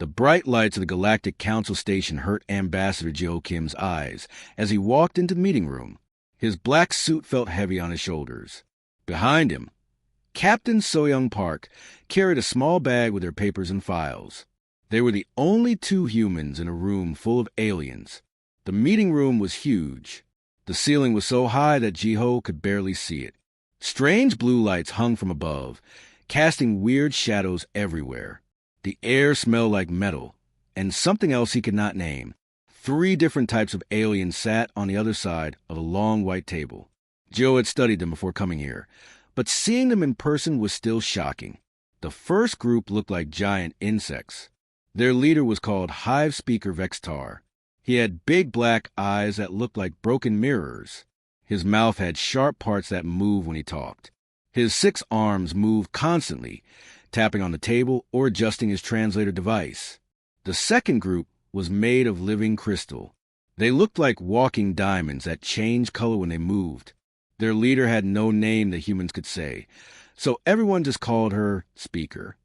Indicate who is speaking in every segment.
Speaker 1: The bright lights of the Galactic Council station hurt Ambassador Jiho Kim's eyes as he walked into the meeting room. His black suit felt heavy on his shoulders. Behind him, Captain So-Young Park carried a small bag with their papers and files. They were the only two humans in a room full of aliens. The meeting room was huge. The ceiling was so high that Jiho could barely see it. Strange blue lights hung from above, casting weird shadows everywhere. The air smelled like metal, and something else he could not name. 3 different types of aliens sat on the other side of a long white table. Jiho had studied them before coming here, but seeing them in person was still shocking. The first group looked like giant insects. Their leader was called Hive Speaker Vextar. He had big black eyes that looked like broken mirrors. His mouth had sharp parts that moved when he talked. His 6 arms moved constantly, tapping on the table or adjusting his translator device. The second group was made of living crystal. They looked like walking diamonds that changed color when they moved. Their leader had no name that humans could say, so everyone just called her Speaker.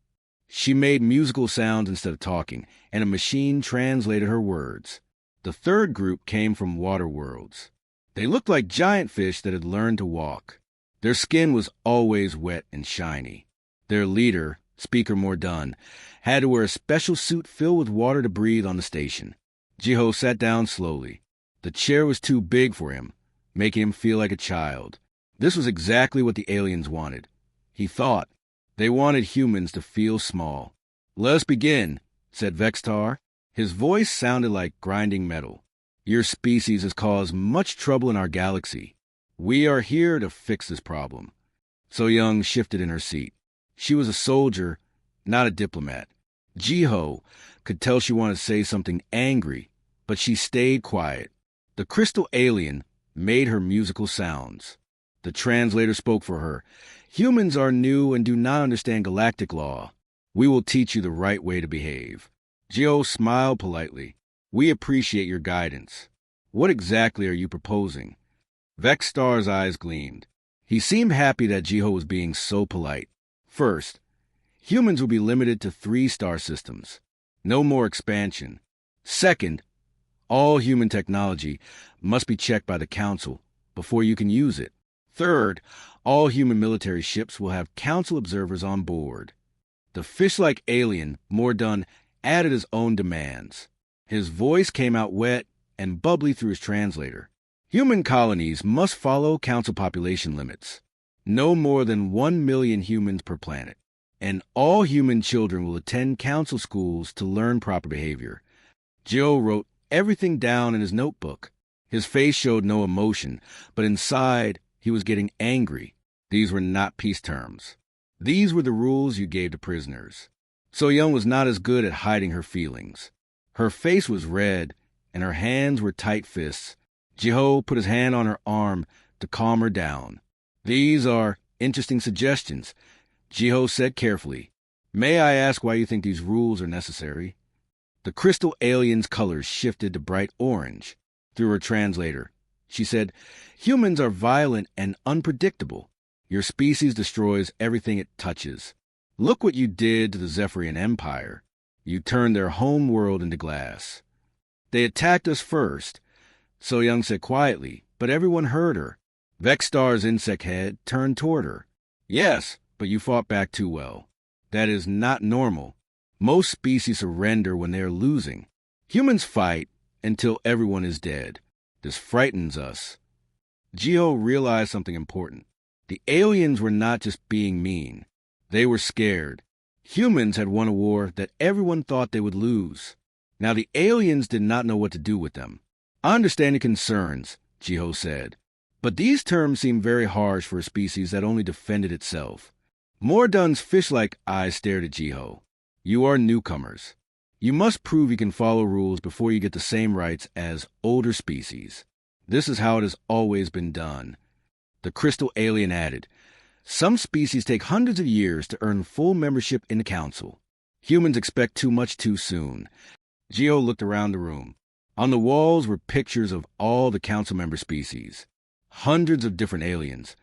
Speaker 1: She made musical sounds instead of talking, and a machine translated her words. The third group came from water worlds. They looked like giant fish that had learned to walk. Their skin was always wet and shiny. Their leader, Speaker Mordun, had to wear a special suit filled with water to breathe on the station. Jiho sat down slowly. The chair was too big for him, making him feel like a child. This was exactly what the aliens wanted. He thought. They wanted humans to feel small. "Let us begin," said Vextar. His voice sounded like grinding metal. "Your species has caused much trouble in our galaxy. We are here to fix this problem." So-Young shifted in her seat. She was a soldier, not a diplomat. Jiho could tell she wanted to say something angry, but she stayed quiet. The crystal alien made her musical sounds. The translator spoke for her. "Humans are new and do not understand galactic law. We will teach you the right way to behave." Jiho smiled politely. "We appreciate your guidance. What exactly are you proposing?" Vextar's eyes gleamed. He seemed happy that Jiho was being so polite. First, humans will be limited to 3 star systems. No more expansion. Second, all human technology must be checked by the Council before you can use it. Third, all human military ships will have Council observers on board. The fish-like alien, Mordun, added his own demands. His voice came out wet and bubbly through his translator. Human colonies must follow Council population limits. No more than 1 million humans per planet. And all human children will attend Council schools to learn proper behavior. Jiho wrote everything down in his notebook. His face showed no emotion, but inside he was getting angry. These were not peace terms. These were the rules you gave to prisoners. So-Young was not as good at hiding her feelings. Her face was red, and her hands were tight fists. Jiho put his hand on her arm to calm her down. "These are interesting suggestions," Jiho said carefully. "May I ask why you think these rules are necessary?" The crystal alien's colors shifted to bright orange. Through her translator, she said, "Humans are violent and unpredictable. Your species destroys everything it touches. Look what you did to the Zephyrian Empire. You turned their home world into glass." "They attacked us first," So-Young said quietly, but everyone heard her. Vextar's insect head turned toward her. "Yes, but you fought back too well. That is not normal. Most species surrender when they are losing. Humans fight until everyone is dead. This frightens us." Jiho realized something important. The aliens were not just being mean. They were scared. Humans had won a war that everyone thought they would lose. Now the aliens did not know what to do with them. "I understand your concerns," Jiho said. "But these terms seem very harsh for a species that only defended itself." Mordun's fish-like eyes stared at Jiho. "You are newcomers. You must prove you can follow rules before you get the same rights as older species. This is how it has always been done." The crystal alien added, "Some species take hundreds of years to earn full membership in the Council. Humans expect too much too soon." Jiho looked around the room. On the walls were pictures of all the Council member species. Hundreds of different aliens,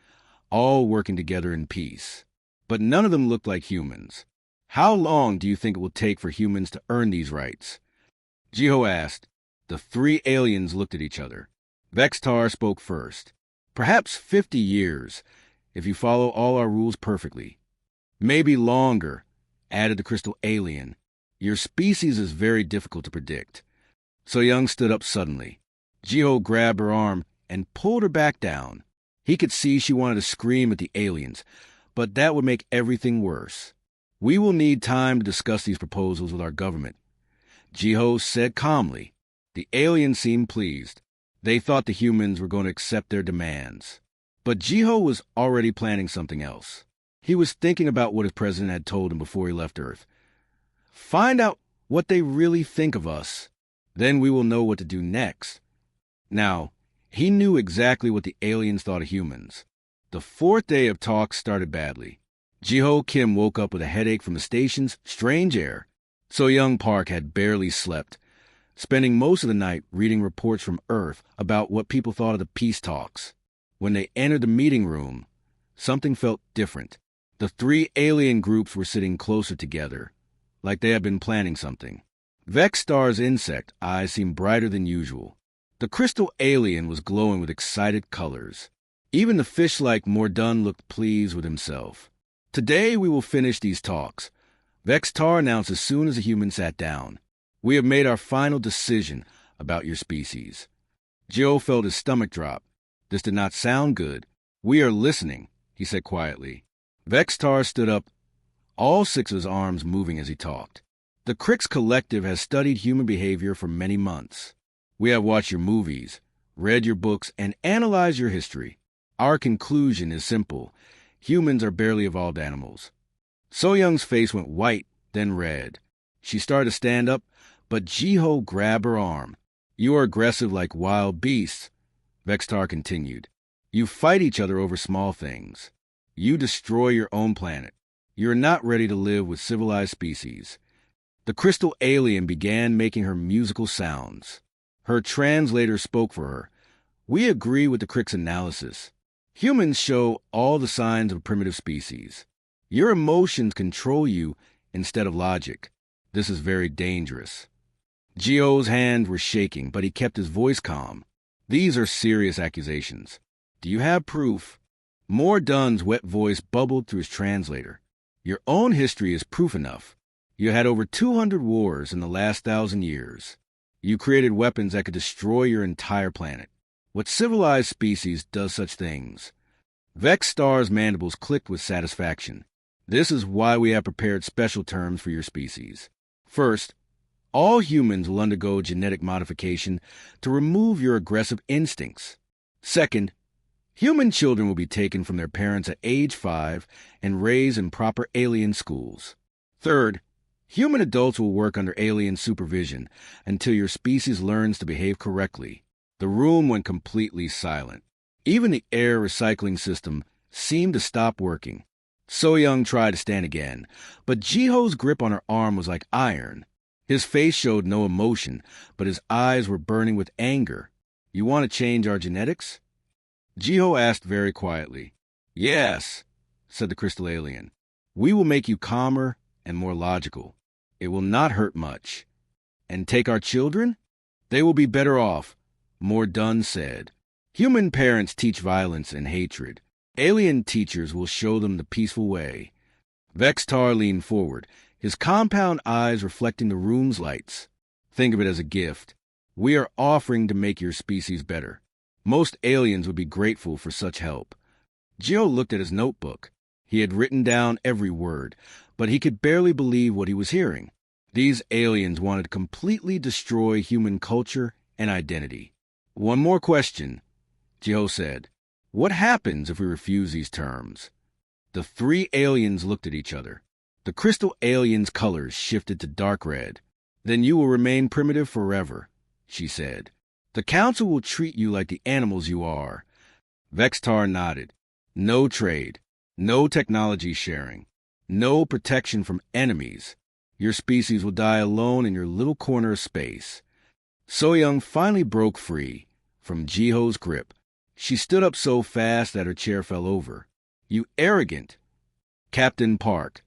Speaker 1: all working together in peace. But none of them looked like humans. How long do you think it will take for humans to earn these rights? Jiho asked. The three aliens looked at each other. Vextar spoke first. Perhaps 50 years, if you follow all our rules perfectly. Maybe longer, added the crystal alien. Your species is very difficult to predict. So Young stood up suddenly. Jiho grabbed her arm and pulled her back down. He could see she wanted to scream at the aliens, but that would make everything worse. We will need time to discuss these proposals with our government, Jiho said calmly. The aliens seemed pleased. They thought the humans were going to accept their demands. But Jiho was already planning something else. He was thinking about what his president had told him before he left Earth. Find out what they really think of us. Then we will know what to do next. Now, he knew exactly what the aliens thought of humans. The fourth day of talks started badly. Jiho Kim woke up with a headache from the station's strange air. So Young Park had barely slept, spending most of the night reading reports from Earth about what people thought of the peace talks. When they entered the meeting room, something felt different. The three alien groups were sitting closer together, like they had been planning something. Vextar's insect eyes seemed brighter than usual. The crystal alien was glowing with excited colors. Even the fish-like Mordun looked pleased with himself. Today we will finish these talks, Vextar announced as soon as the human sat down. We have made our final decision about your species. Jiho felt his stomach drop. This did not sound good. We are listening, he said quietly. Vextar stood up, all six of his arms moving as he talked. The Crix Collective has studied human behavior for many months. We have watched your movies, read your books, and analyzed your history. Our conclusion is simple. Humans are barely evolved animals. So Young's face went white, then red. She started to stand up, but Jiho grabbed her arm. You are aggressive like wild beasts, Vextar continued. You fight each other over small things. You destroy your own planet. You are not ready to live with civilized species. The crystal alien began making her musical sounds. Her translator spoke for her. We agree with the Crix analysis. Humans show all the signs of a primitive species. Your emotions control you instead of logic. This is very dangerous. Jiho's hands were shaking, but he kept his voice calm. These are serious accusations. Do you have proof? Mordun's wet voice bubbled through his translator. Your own history is proof enough. You had over 200 wars in the last 1,000 years. You created weapons that could destroy your entire planet. What civilized species does such things? Vextar's mandibles clicked with satisfaction. This is why we have prepared special terms for your species. First, all humans will undergo genetic modification to remove your aggressive instincts. Second, human children will be taken from their parents at age 5 and raised in proper alien schools. Third, human adults will work under alien supervision until your species learns to behave correctly. The room went completely silent. Even the air recycling system seemed to stop working. So Young tried to stand again, but Jiho's grip on her arm was like iron. His face showed no emotion, but his eyes were burning with anger. You want to change our genetics? Jiho asked very quietly. Yes, said the crystal alien. We will make you calmer and more logical. It will not hurt much. And take our children? They will be better off, Mordun said. Human parents teach violence and hatred. Alien teachers will show them the peaceful way. Vextar leaned forward, his compound eyes reflecting the room's lights. Think of it as a gift. We are offering to make your species better. Most aliens would be grateful for such help. Jiho looked at his notebook. He had written down every word, but he could barely believe what he was hearing. These aliens wanted to completely destroy human culture and identity. One more question, Jiho said. What happens if we refuse these terms? The three aliens looked at each other. The crystal alien's colors shifted to dark red. Then you will remain primitive forever, she said. The council will treat you like the animals you are. Vextar nodded. No trade, no technology sharing, no protection from enemies. Your species will die alone in your little corner of space. So Young finally broke free from Jiho's grip. She stood up so fast that her chair fell over. You arrogant. Captain Park,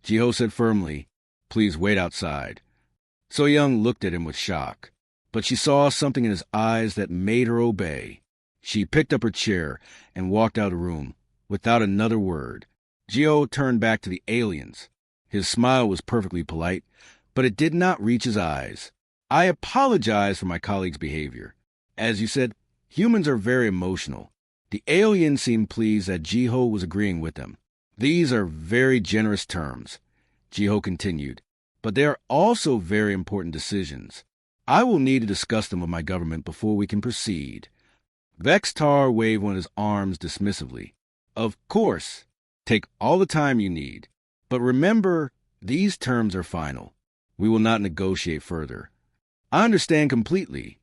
Speaker 1: Jiho said firmly, "Please wait outside." So Young looked at him with shock, but she saw something in his eyes that made her obey. She picked up her chair and walked out of the room without another word. Jiho turned back to the aliens. His smile was perfectly polite, but it did not reach his eyes. "I apologize for my colleague's behavior. As you said, humans are very emotional." The aliens seemed pleased that Jiho was agreeing with them. "These are very generous terms," Jiho continued, "but they are also very important decisions. I will need to discuss them with my government before we can proceed." Vextar waved one of his arms dismissively. "Of course, take all the time you need. But remember, these terms are final. We will not negotiate further." "I understand completely,"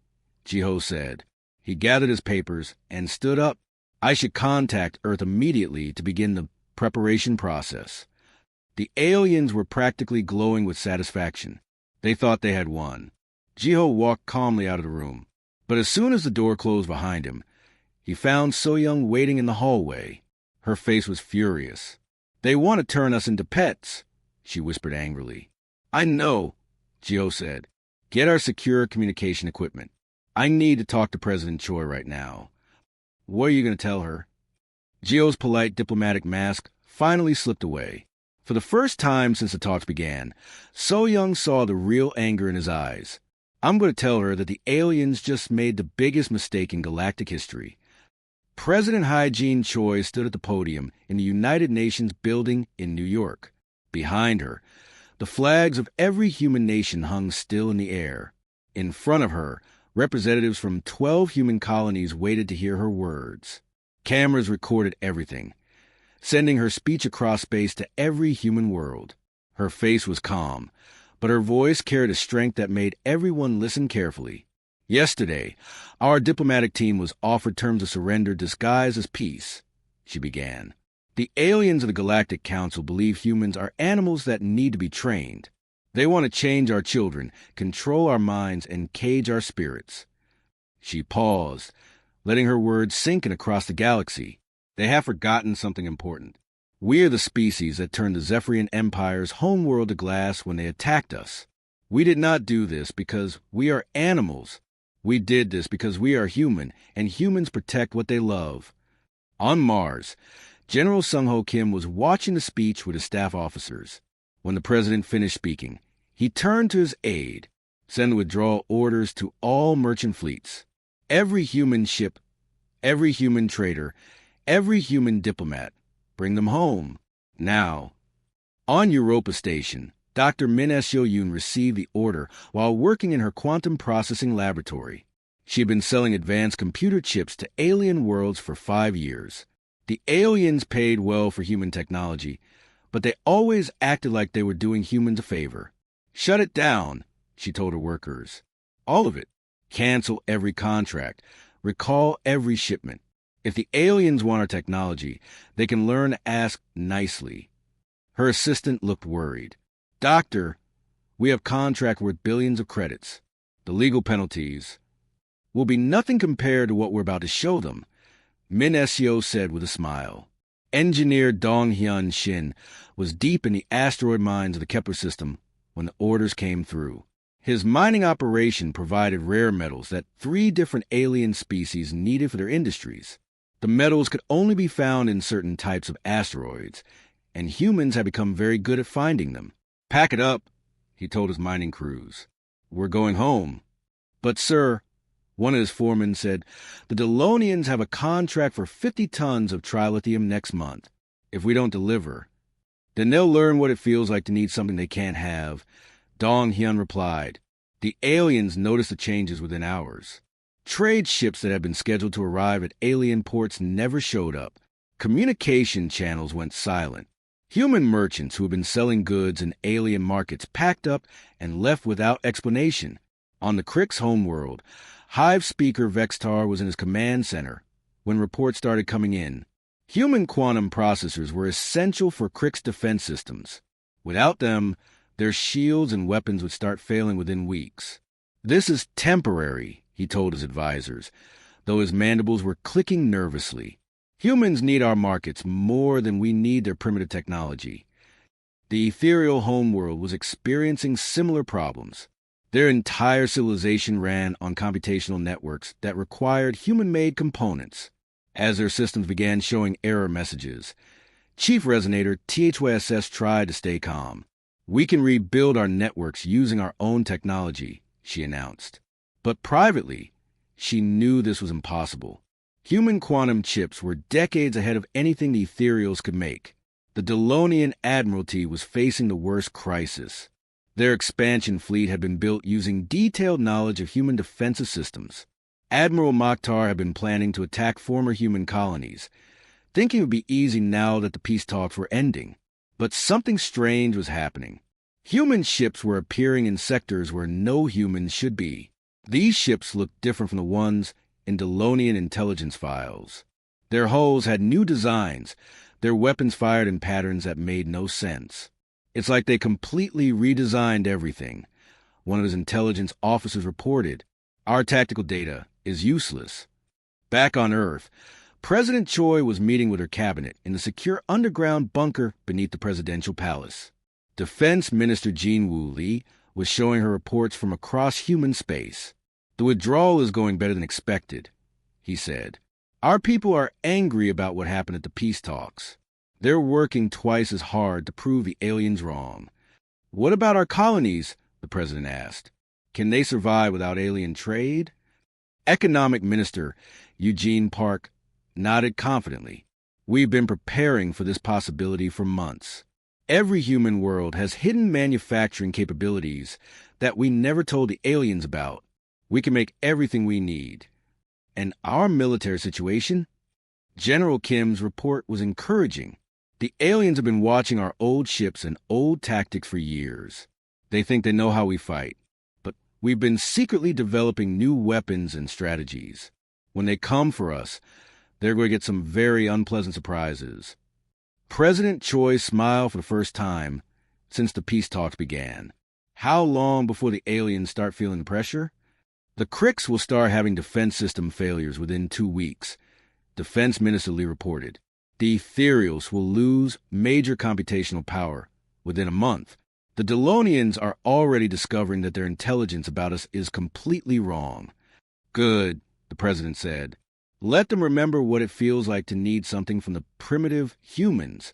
Speaker 1: Jiho said. He gathered his papers and stood up. "I should contact Earth immediately to begin the preparation process." The aliens were practically glowing with satisfaction. They thought they had won. Jiho walked calmly out of the room, but as soon as the door closed behind him, he found So-Young waiting in the hallway. Her face was furious. "They want to turn us into pets," she whispered angrily. "I know," Jiho said. "Get our secure communication equipment. I need to talk to President Choi right now." "What are you going to tell her?" Jiho's polite diplomatic mask finally slipped away. For the first time since the talks began, So-Young saw the real anger in his eyes. "I'm going to tell her that the aliens just made the biggest mistake in galactic history." President Hygiene Choi stood at the podium in the United Nations building in New York. Behind her, the flags of every human nation hung still in the air. In front of her, representatives from 12 human colonies waited to hear her words. Cameras recorded everything, sending her speech across space to every human world. Her face was calm, but her voice carried a strength that made everyone listen carefully. "Yesterday, our diplomatic team was offered terms of surrender disguised as peace," she began. "The aliens of the Galactic Council believe humans are animals that need to be trained. They want to change our children, control our minds, and cage our spirits." She paused, letting her words sink in across the galaxy. "They have forgotten something important. We are the species that turned the Zephyrian Empire's homeworld to glass when they attacked us. We did not do this because we are animals. We did this because we are human, and humans protect what they love." On Mars, General Sung-Ho Kim was watching the speech with his staff officers. When the president finished speaking, he turned to his aide. "Send withdrawal orders to all merchant fleets. Every human ship, every human trader, every human diplomat. Bring them home. Now." On Europa Station, Dr. Min Seo-yoon received the order while working in her quantum processing laboratory. She had been selling advanced computer chips to alien worlds for 5 years. The aliens paid well for human technology, but they always acted like they were doing humans a favor. "Shut it down," she told her workers. "All of it. Cancel every contract. Recall every shipment. If the aliens want our technology, they can learn to ask nicely." Her assistant looked worried. "Doctor, we have contract worth billions of credits. The legal penalties will be nothing compared to what we're about to show them," Min Seo said with a smile. Engineer Dong-hyun Shin was deep in the asteroid mines of the Kepler system when the orders came through. His mining operation provided rare metals that 3 different alien species needed for their industries. The metals could only be found in certain types of asteroids, and humans had become very good at finding them. "Pack it up," he told his mining crews. "We're going home." "But, sir," one of his foremen said, "the Delonians have a contract for 50 tons of trilithium next month. If we don't deliver, then they'll learn what it feels like to need something they can't have." Dong-hyun replied. The aliens noticed the changes within hours. Trade ships that had been scheduled to arrive at alien ports never showed up. Communication channels went silent. Human merchants who had been selling goods in alien markets packed up and left without explanation. On the Crick's homeworld, Hive speaker Vextar was in his command center when reports started coming in. Human quantum processors were essential for Crick's defense systems. Without them, their shields and weapons would start failing within weeks. "This is temporary," he told his advisors, though his mandibles were clicking nervously. "Humans need our markets more than we need their primitive technology." The ethereal homeworld was experiencing similar problems. Their entire civilization ran on computational networks that required human-made components. As their systems began showing error messages, Chief Resonator THYSS tried to stay calm. "We can rebuild our networks using our own technology," she announced. But privately, she knew this was impossible. Human quantum chips were decades ahead of anything the ethereals could make. The Delonian Admiralty was facing the worst crisis. Their expansion fleet had been built using detailed knowledge of human defensive systems. Admiral Mokhtar had been planning to attack former human colonies, thinking it would be easy now that the peace talks were ending. But something strange was happening. Human ships were appearing in sectors where no humans should be. These ships looked different from the ones in Delonian intelligence files. Their hulls had new designs, their weapons fired in patterns that made no sense. "It's like they completely redesigned everything," one of his intelligence officers reported. "Our tactical data is useless." Back on Earth, President Choi was meeting with her cabinet in the secure underground bunker beneath the presidential palace. Defense Minister Jean-Woo Lee was showing her reports from across human space. "The withdrawal is going better than expected," he said. "Our people are angry about what happened at the peace talks. They're working twice as hard to prove the aliens wrong." "What about our colonies?" the president asked. "Can they survive without alien trade?" Economic Minister Eugene Park nodded confidently. "We've been preparing for this possibility for months. Every human world has hidden manufacturing capabilities that we never told the aliens about. We can make everything we need. And our military situation?" General Kim's report was encouraging. "The aliens have been watching our old ships and old tactics for years. They think they know how we fight. But we've been secretly developing new weapons and strategies. When they come for us, they're going to get some very unpleasant surprises." President Choi smiled for the first time since the peace talks began. "How long before the aliens start feeling the pressure?" "The Cricks will start having defense system failures within 2 weeks," Defense Minister Lee reported. "The ethereals will lose major computational power within a month. The Delonians are already discovering that their intelligence about us is completely wrong." "Good," the president said. "Let them remember what it feels like to need something from the primitive humans."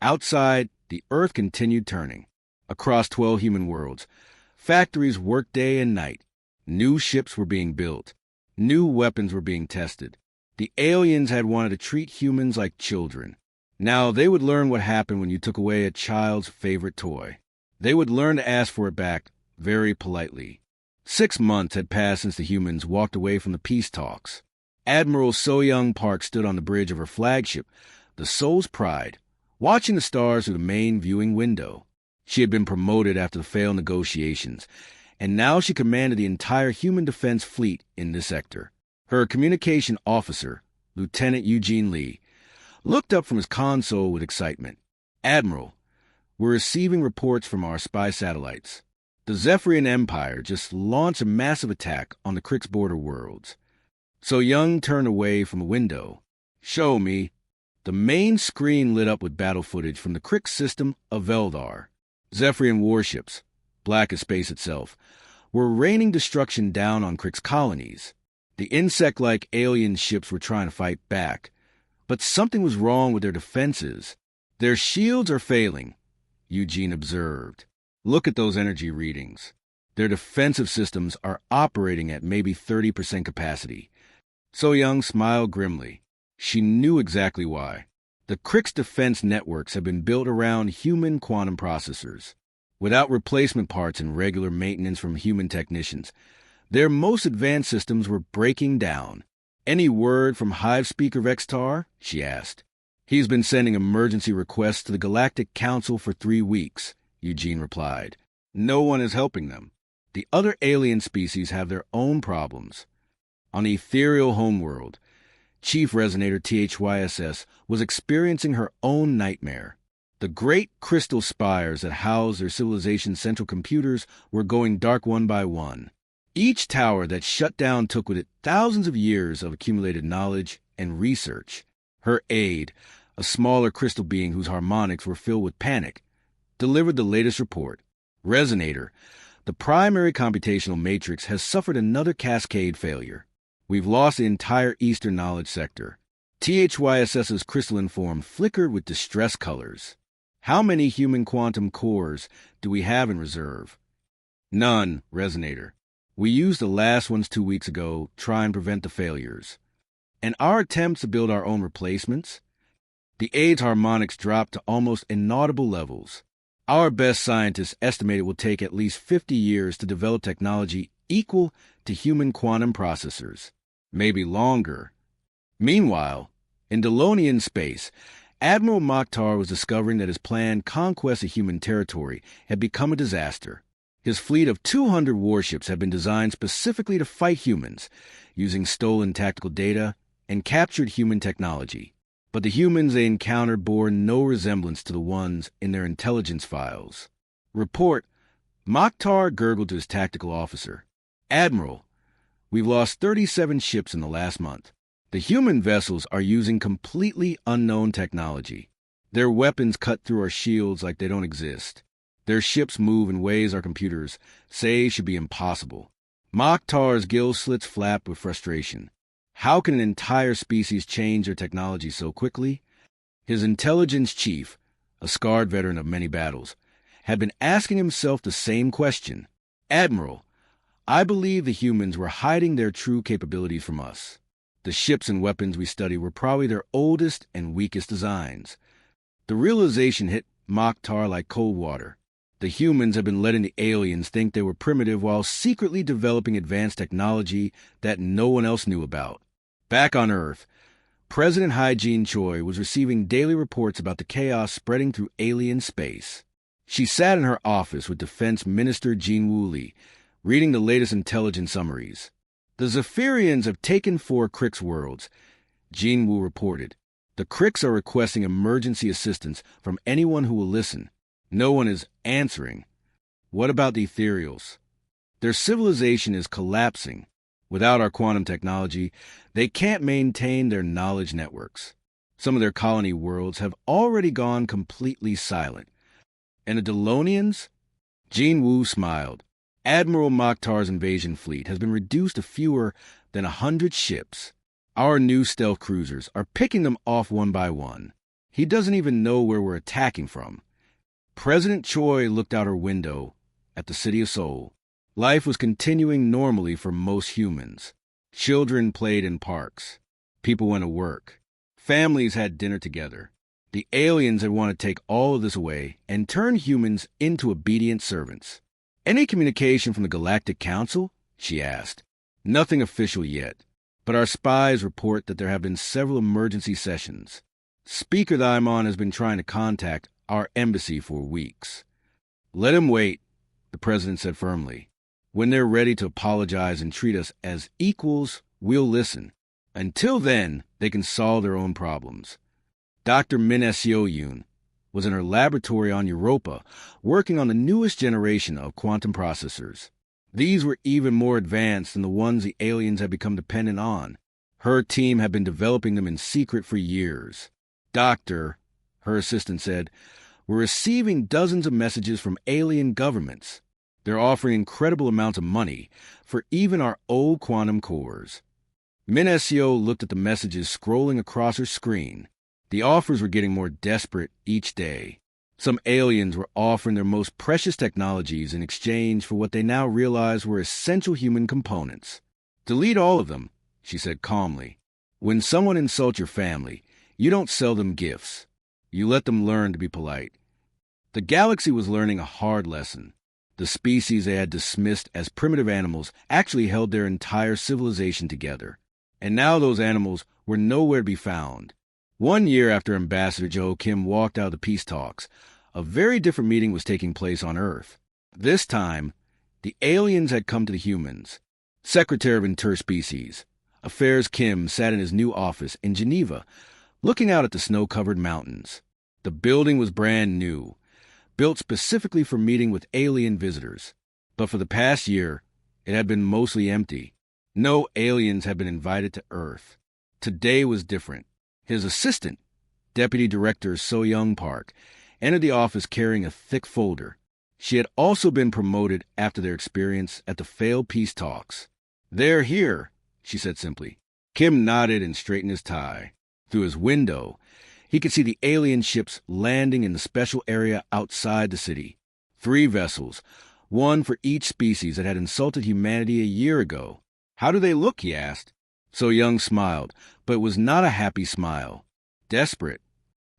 Speaker 1: Outside, the Earth continued turning. Across 12 human worlds, factories worked day and night. New ships were being built. New weapons were being tested. The aliens had wanted to treat humans like children. Now they would learn what happened when you took away a child's favorite toy. They would learn to ask for it back very politely. 6 months had passed since the humans walked away from the peace talks. Admiral So-Young Park stood on the bridge of her flagship, the Soul's Pride, watching the stars through the main viewing window. She had been promoted after the failed negotiations, and now she commanded the entire human defense fleet in this sector. Her communication officer, Lieutenant Eugene Lee, looked up from his console with excitement. "Admiral, we're receiving reports from our spy satellites. The Zephyrian Empire just launched a massive attack on the Crix border worlds." So Young turned away from a window. "Show me." The main screen lit up with battle footage from the Crix system of Veldar. Zephyrian warships, black as space itself, were raining destruction down on Crix colonies. The insect-like alien ships were trying to fight back, but something was wrong with their defenses. "Their shields are failing," Eugene observed. "Look at those energy readings. Their defensive systems are operating at maybe 30% capacity." So Young smiled grimly. She knew exactly why. The Crix defense networks had been built around human quantum processors. Without replacement parts and regular maintenance from human technicians, their most advanced systems were breaking down. "Any word from Hive Speaker Vextar?" she asked. "He's been sending emergency requests to the Galactic Council for 3 weeks," Eugene replied. "No one is helping them. The other alien species have their own problems." On the ethereal homeworld, Chief Resonator THYSS was experiencing her own nightmare. The great crystal spires that housed their civilization's central computers were going dark one by one. Each tower that shut down took with it thousands of years of accumulated knowledge and research. Her aide, a smaller crystal being whose harmonics were filled with panic, delivered the latest report. Resonator, the primary computational matrix, has suffered another cascade failure. We've lost the entire eastern knowledge sector. THYSS's crystalline form flickered with distress colors. How many human quantum cores do we have in reserve? None, Resonator. We used the last ones 2 weeks ago, try and prevent the failures. And our attempts to build our own replacements? The AIDS harmonics dropped to almost inaudible levels. Our best scientists estimate it will take at least 50 years to develop technology equal to human quantum processors. Maybe longer. Meanwhile, in Delonian space, Admiral Mokhtar was discovering that his planned conquest of human territory had become a disaster. His fleet of 200 warships had been designed specifically to fight humans, using stolen tactical data and captured human technology. But the humans they encountered bore no resemblance to the ones in their intelligence files. Report, Mokhtar gurgled to his tactical officer. Admiral, we've lost 37 ships in the last month. The human vessels are using completely unknown technology. Their weapons cut through our shields like they don't exist. Their ships move in ways our computers say should be impossible. Mokhtar's gill slits flapped with frustration. How can an entire species change their technology so quickly? His intelligence chief, a scarred veteran of many battles, had been asking himself the same question. Admiral, I believe the humans were hiding their true capabilities from us. The ships and weapons we studied were probably their oldest and weakest designs. The realization hit Mokhtar like cold water. The humans had been letting the aliens think they were primitive while secretly developing advanced technology that no one else knew about. Back on Earth, President Hygiene Choi was receiving daily reports about the chaos spreading through alien space. She sat in her office with Defense Minister Jean-Woo Lee, reading the latest intelligence summaries. The Zephyrians have taken 4 Krix worlds, Jean-Woo reported. The Krix are requesting emergency assistance from anyone who will listen. No one is answering. What about the Ethereals? Their civilization is collapsing. Without our quantum technology, they can't maintain their knowledge networks. Some of their colony worlds have already gone completely silent. And the Delonians? Jean-Woo smiled. Admiral Mokhtar's invasion fleet has been reduced to fewer than 100 ships. Our new stealth cruisers are picking them off one by one. He doesn't even know where we're attacking from. President Choi looked out her window at the city of Seoul. Life was continuing normally for most humans. Children played in parks. People went to work. Families had dinner together. The aliens had wanted to take all of this away and turn humans into obedient servants. Any communication from the Galactic Council? She asked. Nothing official yet, but our spies report that there have been several emergency sessions. Speaker that I'm on has been trying to contact our embassy for weeks. Let him wait, the president said firmly. When they're ready to apologize and treat us as equals, we'll listen. Until then, they can solve their own problems. Dr. Min Seo-yoon was in her laboratory on Europa, working on the newest generation of quantum processors. These were even more advanced than the ones the aliens had become dependent on. Her team had been developing them in secret for years. Doctor, her assistant said, we're receiving dozens of messages from alien governments. They're offering incredible amounts of money for even our old quantum cores. Min Seo looked at the messages scrolling across her screen. The offers were getting more desperate each day. Some aliens were offering their most precious technologies in exchange for what they now realized were essential human components. Delete all of them, she said calmly. When someone insults your family, you don't sell them gifts. You let them learn to be polite. The galaxy was learning a hard lesson. The species they had dismissed as primitive animals actually held their entire civilization together. And now those animals were nowhere to be found. 1 year after Ambassador Jo Kim walked out of the peace talks, a very different meeting was taking place on Earth. This time, the aliens had come to the humans. Secretary of Interspecies Affairs Kim sat in his new office in Geneva, looking out at the snow-covered mountains. The building was brand new, built specifically for meeting with alien visitors. But for the past year, it had been mostly empty. No aliens had been invited to Earth. Today was different. His assistant, Deputy Director So Young Park, entered the office carrying a thick folder. She had also been promoted after their experience at the failed peace talks. "They're here," she said simply. Kim nodded and straightened his tie. Through his window, he could see the alien ships landing in the special area outside the city. 3 vessels, one for each species that had insulted humanity a year ago. "How do they look?" he asked. So Young smiled, but it was not a happy smile. Desperate.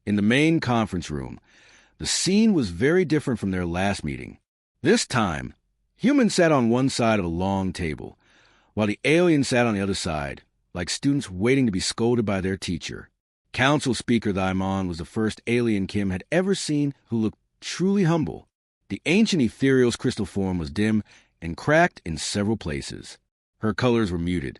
Speaker 1: In the main conference room, the scene was very different from their last meeting. This time, humans sat on one side of a long table, while the aliens sat on the other side, like students waiting to be scolded by their teacher. Council Speaker Thaimon was the first alien Kim had ever seen who looked truly humble. The ancient ethereal's crystal form was dim and cracked in several places. Her colors were muted,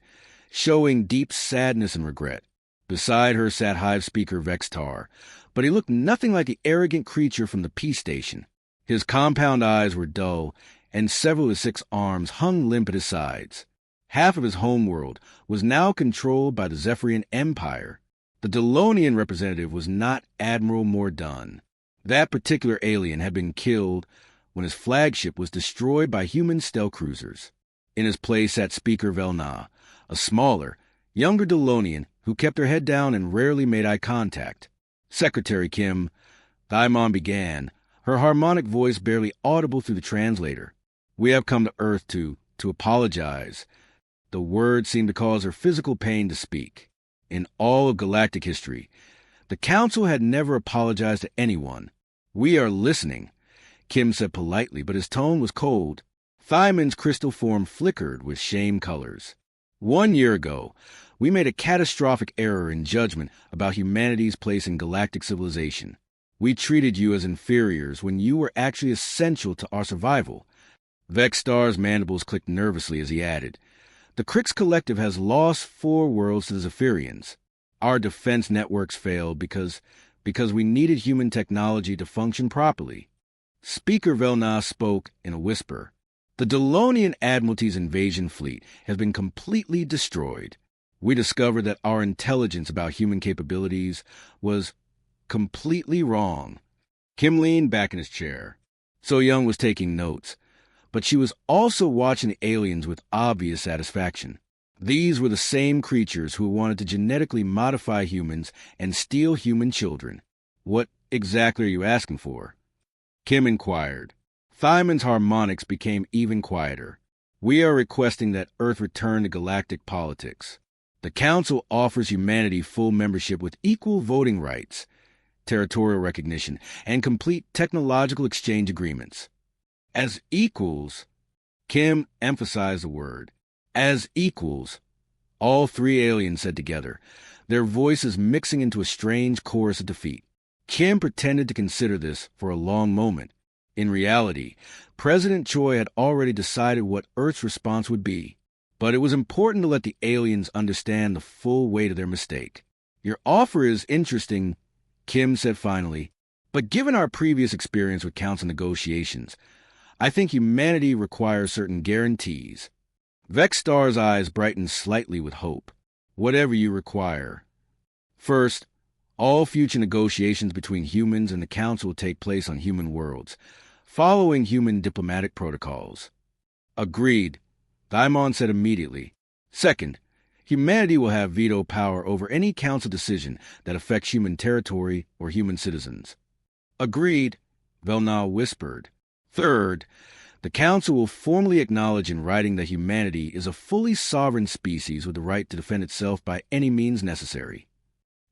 Speaker 1: showing deep sadness and regret. Beside her sat Hive Speaker Vextar, but he looked nothing like the arrogant creature from the peace station. His compound eyes were dull, and several of his 6 arms hung limp at his sides. Half of his homeworld was now controlled by the Zephyrian Empire. The Delonian representative was not Admiral Mordun. That particular alien had been killed when his flagship was destroyed by human stealth cruisers. In his place sat Speaker Velna, a smaller, younger Delonian who kept her head down and rarely made eye contact. "Secretary Kim," Thaimon began, her harmonic voice barely audible through the translator. "We have come to Earth to apologize." The word seemed to cause her physical pain to speak. In all of galactic history, the Council had never apologized to anyone. "We are listening," Kim said politely, but his tone was cold. Thaimon's crystal form flickered with shame colors. "1 year ago, we made a catastrophic error in judgment about humanity's place in galactic civilization. We treated you as inferiors when you were actually essential to our survival." Vextar's mandibles clicked nervously as he added, "The Crix Collective has lost 4 worlds to the Zephyrians. Our defense networks failed because we needed human technology to function properly." Speaker Velna spoke in a whisper. "The Delonian Admiralty's invasion fleet has been completely destroyed. We discovered that our intelligence about human capabilities was completely wrong." Kim leaned back in his chair. So Young was taking notes, but she was also watching the aliens with obvious satisfaction. These were the same creatures who wanted to genetically modify humans and steal human children. "What exactly are you asking for?" Kim inquired. Thaimon's harmonics became even quieter. "We are requesting that Earth return to galactic politics. The Council offers humanity full membership with equal voting rights, territorial recognition, and complete technological exchange agreements." "As equals," Kim emphasized the word. "As equals," all 3 aliens said together, their voices mixing into a strange chorus of defeat. Kim pretended to consider this for a long moment. In reality, President Choi had already decided what Earth's response would be. But it was important to let the aliens understand the full weight of their mistake. "Your offer is interesting," Kim said finally, "but given our previous experience with Council negotiations, I think humanity requires certain guarantees." Vextar's eyes brightened slightly with hope. "Whatever you require." "First, all future negotiations between humans and the Council will take place on human worlds, following human diplomatic protocols." "Agreed," Thaimon said immediately. "Second, humanity will have veto power over any Council decision that affects human territory or human citizens." "Agreed," Velna whispered. "Third, the Council will formally acknowledge in writing that humanity is a fully sovereign species with the right to defend itself by any means necessary."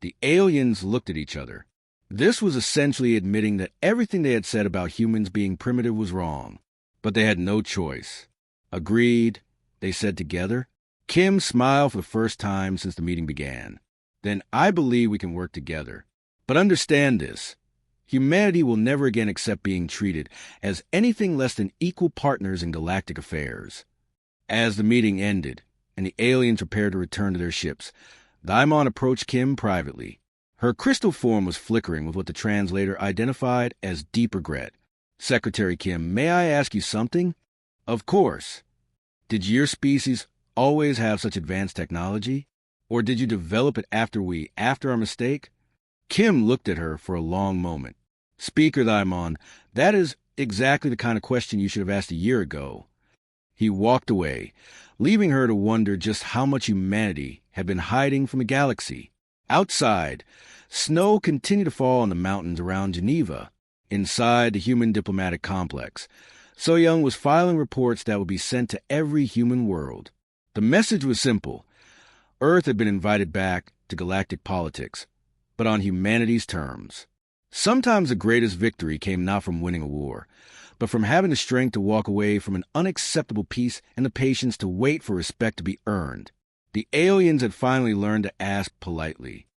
Speaker 1: The aliens looked at each other. This was essentially admitting that everything they had said about humans being primitive was wrong, but they had no choice. "Agreed," they said together. Kim smiled for the first time since the meeting began. "Then I believe we can work together. But understand this. Humanity will never again accept being treated as anything less than equal partners in galactic affairs." As the meeting ended, and the aliens prepared to return to their ships, Thaimon approached Kim privately. Her crystal form was flickering with what the translator identified as deep regret. "Secretary Kim, may I ask you something?" "Of course." "Did your species always have such advanced technology? Or did you develop it after our mistake?" Kim looked at her for a long moment. Speaker Daimon, that is exactly the kind of question you should have asked a year ago. He walked away, leaving her to wonder just how much humanity had been hiding from the galaxy. Outside, snow continued to fall on the mountains around Geneva. Inside the human diplomatic complex, So Young was filing reports that would be sent to every human world. The message was simple. Earth had been invited back to galactic politics, but on humanity's terms. Sometimes the greatest victory came not from winning a war, but from having the strength to walk away from an unacceptable peace and the patience to wait for respect to be earned. The aliens had finally learned to ask politely.